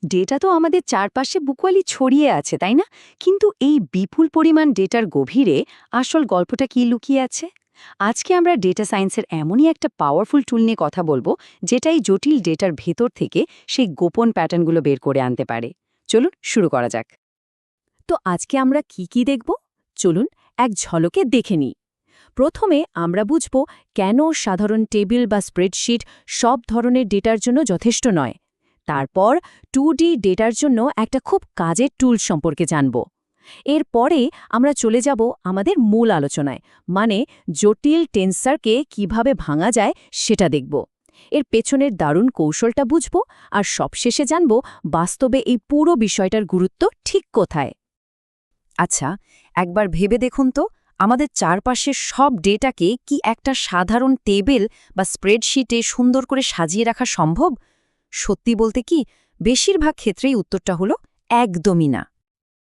Data তো আমাদের চারপাশে বুকুয়ালি ছড়িয়ে আছে, তাই না? কিন্তু এই বিপুল পরিমাণ ডেটার গভীরে আসল গল্পটা কি লুকিয়ে আছে? আজকে আমরা ডেটা সায়েন্সের এমনই একটা পাওয়ারফুল টুল নিয়ে কথা বলবো, যেটা এই জটিল ডেটার ভেতর থেকে সেই গোপন প্যাটার্নগুলো বের করে আনতে পারে। চলুন শুরু করা যাক। তো আজকে আমরা কি দেখব? চলুন এক ঝলকে দেখে নিই। প্রথমে আমরা বুঝব কেন সাধারণ টেবিল বা স্প্রেডশিট সব ধরনের ডেটার জন্য যথেষ্ট নয়। তারপর 2D ডেটার জন্য একটা খুব কাজের টুল সম্পর্কে জানব। এরপরে আমরা চলে যাব আমাদের মূল আলোচনায়, মানে জটিল টেন্সারকে কিভাবে ভাঙা যায় সেটা দেখব। এর পেছনের দারুণ কৌশলটা বুঝব, আর সবশেষে জানব বাস্তবে এই পুরো বিষয়টার গুরুত্ব ঠিক কোথায়। আচ্ছা, একবার ভেবে দেখুন তো, আমাদের চারপাশের সব ডেটাকে কি একটা সাধারণ টেবিল বা স্প্রেডশিটে সুন্দর করে সাজিয়ে রাখা সম্ভব? সত্যি বলতে কি, বেশিরভাগ ক্ষেত্রেই উত্তরটা হলো একদমই না।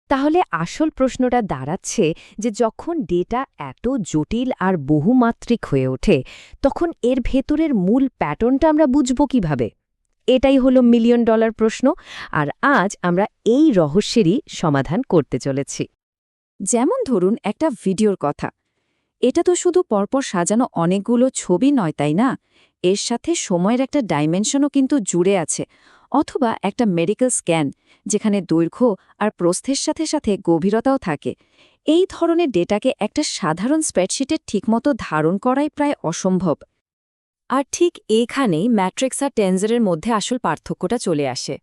তাহলে আসল প্রশ্নটা দাঁড়াচ্ছে যে যখন ডেটা এত জটিল আর বহুমাত্রিক হয়ে ওঠে, তখন এর ভেতরের মূল প্যাটার্নটা আমরা বুঝব কিভাবে? এটাই হলো মিলিয়ন ডলার প্রশ্ন, আর আজ আমরা এই রহস্যেরই সমাধান করতে চলেছি। যেমন ধরুন একটা ভিডিওর কথা। এটা তো শুধু পরপর সাজানো অনেকগুলো ছবি নয়, তাই না? এর সাথে সময়ের একটা ডাইমেনশনও কিন্তু জুড়ে আছে। অথবা একটা মেডিকেল স্ক্যান, যেখানে দৈর্ঘ্য আর প্রস্থের সাথে সাথে গভীরতাও থাকে। এই ধরনের ডেটাকে একটা সাধারণ স্প্রেডশিটে ঠিকমতো ধারণ করাই প্রায় অসম্ভব। আর ঠিক এখানেই ম্যাট্রিক্স আর টেনজারের মধ্যে আসল পার্থক্যটা চলে আসে।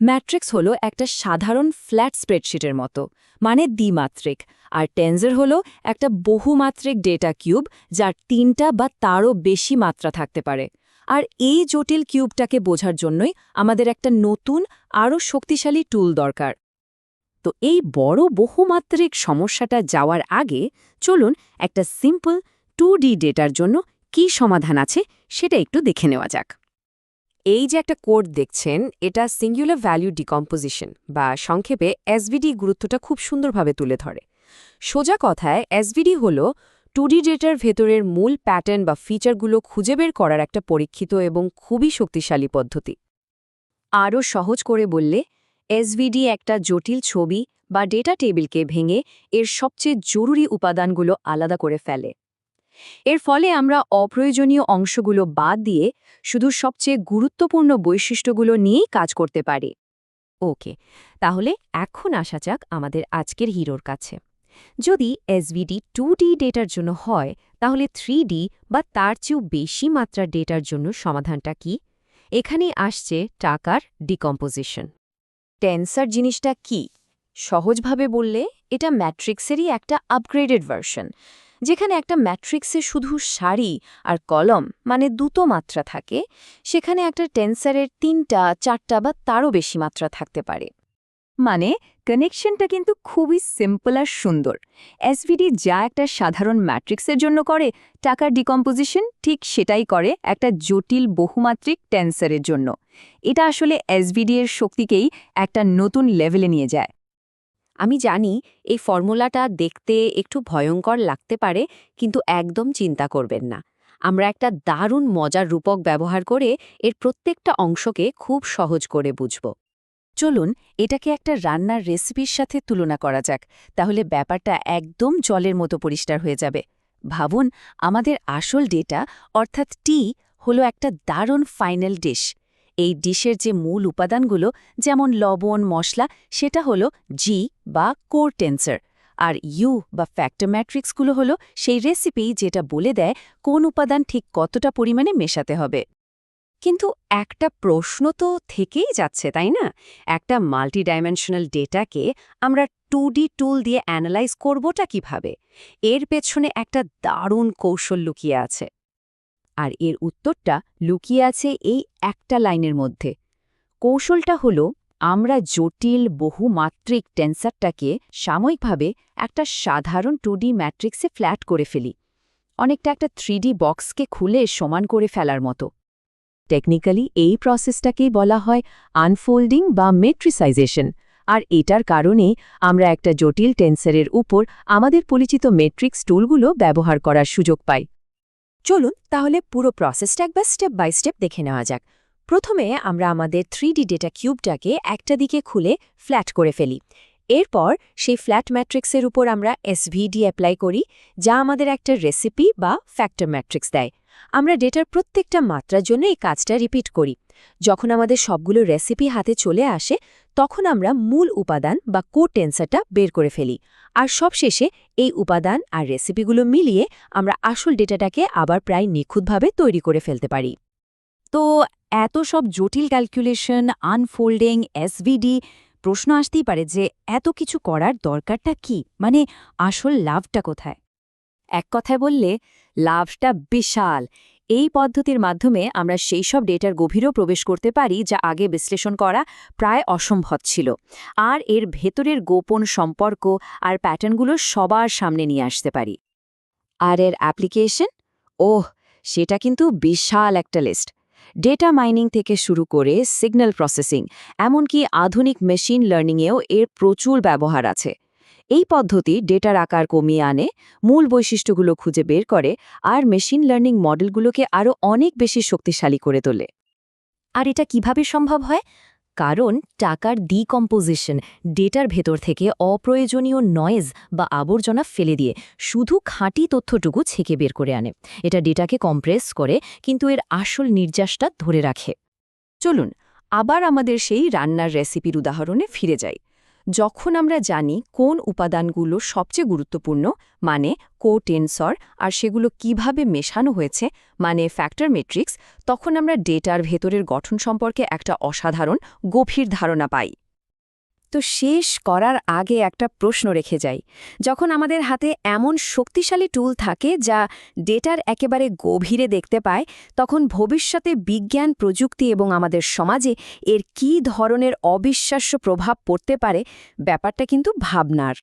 ম্যাট্রিক্স হলো একটা সাধারণ ফ্ল্যাট স্প্রেডশিটের মতো, মানে দ্বিমাত্রিক, আর টেনজার হলো একটা বহুমাত্রিক ডেটা কিউব, যার 3টা বা তারও বেশি মাত্রা থাকতে পারে। আর এই জটিল কিউবটাকে বোঝার জন্যই আমাদের একটা নতুন, আরও শক্তিশালী টুল দরকার। তো এই বড় বহুমাত্রিক সমস্যাটা যাওয়ার আগে চলুন একটা সিম্পল 2D ডেটার জন্য কি সমাধান আছে সেটা একটু দেখে নেওয়া যাক। এই যে একটা কোড দেখছেন, এটা সিঙ্গুলার ভ্যালু ডিকম্পোজিশন বা সংক্ষেপে এসভিডি গুরুত্বটা খুব সুন্দরভাবে তুলে ধরে। সোজা কথায় এসভিডি হল 2D ডেটার ভেতরের মূল প্যাটার্ন বা ফিচারগুলো খুঁজে বের করার একটা পরীক্ষিত এবং খুবই শক্তিশালী পদ্ধতি। আরও সহজ করে বললে, এসভিডি একটা জটিল ছবি বা ডেটা টেবিলকে ভেঙে এর সবচেয়ে জরুরি উপাদানগুলো আলাদা করে ফেলে। এর ফলে আমরা অপ্রয়োজনীয় অংশগুলো বাদ দিয়ে শুধু সবচেয়ে গুরুত্বপূর্ণ বৈশিষ্ট্যগুলো নিয়েই কাজ করতে পারি। ওকে, তাহলে এখন আসা যাক আমাদের আজকের হিরোর কাছে। যদি এসভিডি 2D ডেটার জন্য হয়, তাহলে 3D বা তার চেয়েও বেশি মাত্রার ডেটার জন্য সমাধানটা কি? এখানেই আসছে টাকার ডিকম্পোজিশন। টেন্সার জিনিসটা কি? সহজভাবে বললে এটা ম্যাট্রিক্সেরই একটা আপগ্রেডেড ভার্সন, যেখানে একটা ম্যাট্রিক্সে শুধু সারি আর কলম মানে দুটো মাত্রা থাকে, সেখানে একটা টেন্সারের 3টা 4টা বা তারও বেশি মাত্রা থাকতে পারে। মানে কানেকশনটা কিন্তু খুবই সিম্পল আর সুন্দর। এসভিডি যা একটা সাধারণ ম্যাট্রিক্সের জন্য করে, টাকার ডিকম্পোজিশন ঠিক সেটাই করে একটা জটিল বহুমাত্রিক টেন্সারের জন্য। এটা আসলে এসভিডি এর শক্তিকেই একটা নতুন লেভেলে নিয়ে যায়। আমি জানি এই ফর্মুলাটা দেখতে একটু ভয়ঙ্কর লাগতে পারে, কিন্তু একদম চিন্তা করবেন না। আমরা একটা দারুণ মজার রূপক ব্যবহার করে এর প্রত্যেকটা অংশকে খুব সহজ করে বুঝব। চলুন এটাকে একটা রান্নার রেসিপির সাথে তুলনা করা যাক, তাহলে ব্যাপারটা একদম জলের মতো পরিষ্কার হয়ে যাবে। ভাবুন, আমাদের আসল ডেটা অর্থাৎ টি হলো একটা দারুণ ফাইনাল ডিশ। এই ডিশের যে মূল উপাদানগুলো, যেমন লবণ, মশলা, সেটা হলো জি বা কোর টেন্সার, আর ইউ বা ফ্যাক্টর ম্যাট্রিক্সগুলো হলো সেই রেসিপি যেটা বলে দেয় কোন উপাদান ঠিক কতটা পরিমাণে মেশাতে হবে। কিন্তু একটা প্রশ্ন তো থেকেই যাচ্ছে, তাই না? একটা মাল্টিডাইমেনশনাল ডেটাকে আমরা 2D টুল দিয়ে অ্যানালাইজ করবোটা কিভাবে? এর পেছনে একটা দারুণ কৌশল লুকিয়ে আছে। আর এর উত্তরটা লুকিয়ে আছে এই একটা লাইনের মধ্যে। কৌশলটা হলো, আমরা জটিল বহুমাত্রিক টেন্সারটাকে সাময়িকভাবে একটা সাধারণ 2D ম্যাট্রিক্সে ফ্ল্যাট করে ফেলি, অনেকটা একটা 3D বক্সকে খুলে সমান করে ফেলার মতো। টেকনিক্যালি এই প্রসেসটাকেই বলা হয় আনফোল্ডিং বা মেট্রিসাইজেশন, আর এটার কারণে আমরা একটা জটিল টেন্সারের উপর আমাদের পরিচিত মেট্রিক্স টুলগুলো ব্যবহার করার সুযোগ পাই। চলুন তাহলে পুরো প্রসেসটা একবার স্টেপ বাই স্টেপ দেখে নেওয়া যাক। প্রথমে আমরা আমাদের 3D ডেটা কিউবটাকে একটা দিকে খুলে ফ্ল্যাট করে ফেলি। এরপর সেই ফ্ল্যাট ম্যাট্রিক্সের উপর আমরা এসভিডি অ্যাপ্লাই করি, যা আমাদের একটা রেসিপি বা ফ্যাক্টর ম্যাট্রিক্স দেয়। আমরা ডেটার প্রত্যেকটা মাত্রার জন্য এই কাজটা রিপিট করি। যখন আমাদের সবগুলো রেসিপি হাতে চলে আসে, তখন আমরা মূল উপাদান বা কোড টেন্সারটা বের করে ফেলি। আর সবশেষে এই উপাদান আর রেসিপিগুলো মিলিয়ে আমরা আসল ডেটাটাকে আবার প্রায় নিখুঁতভাবে তৈরি করে ফেলতে পারি। তো এত সব জটিল ক্যালকুলেশন, আনফোল্ডিং, এসভিডি, প্রশ্ন আসতেই পারে যে এত কিছু করার দরকারটা কি, মানে আসল লাভটা কোথায়? এক কথায় বললে লাভটা বিশাল। এই পদ্ধতির মাধ্যমে আমরা সেই সব ডেটার গভীরেও প্রবেশ করতে পারি যা আগে বিশ্লেষণ করা প্রায় অসম্ভব ছিল, আর এর ভেতরের গোপন সম্পর্ক আর প্যাটার্নগুলো সবার সামনে নিয়ে আসতে পারি। আর এর অ্যাপ্লিকেশন? সেটা কিন্তু বিশাল একটা লিস্ট। ডেটা মাইনিং থেকে শুরু করে সিগন্যাল প্রসেসিং, এমনকি আধুনিক মেশিন লার্নিংয়েও এর প্রচুর ব্যবহার আছে। এই পদ্ধতি ডেটার আকার কমিয়ে আনে, মূল বৈশিষ্ট্যগুলো খুঁজে বের করে, আর মেশিন লার্নিং মডেলগুলোকে আরও অনেক বেশি শক্তিশালী করে তোলে। আর এটা কিভাবে সম্ভব হয়? কারণ টাকার ডিকম্পোজিশন, ডেটার ভেতর থেকে অপ্রয়োজনীয় নয়েজ বা আবর্জনা ফেলে দিয়ে শুধু খাঁটি তথ্যটুকু ছেঁকে বের করে আনে। এটা ডেটাকে কম্প্রেস করে, কিন্তু এর আসল নির্যাসটা ধরে রাখে। চলুন আবার আমাদের সেই রান্নার রেসিপির উদাহরণে ফিরে যাই। যখন আমরা জানি কোন উপাদানগুলো সবচেয়ে গুরুত্বপূর্ণ, মানে টেন্সর, আর সেগুলো কিভাবে মেশানো হয়েছে, মানে ফ্যাক্টর ম্যাট্রিক্স, তখন আমরা ডেটার ভেতরের গঠন সম্পর্কে একটা অসাধারণ গভীর ধারণা পাই। তো শেষ করার আগে একটা প্রশ্ন রেখে যাই। যখন আমাদের হাতে এমন শক্তিশালী টুল থাকে যা ডেটার একেবারে গভীরে দেখতে পায়, তখন ভবিষ্যতে বিজ্ঞান, প্রযুক্তি এবং আমাদের সমাজে এর কী ধরনের অবিশ্বাস্য প্রভাব পড়তে পারে, ব্যাপারটা কিন্তু ভাবনার।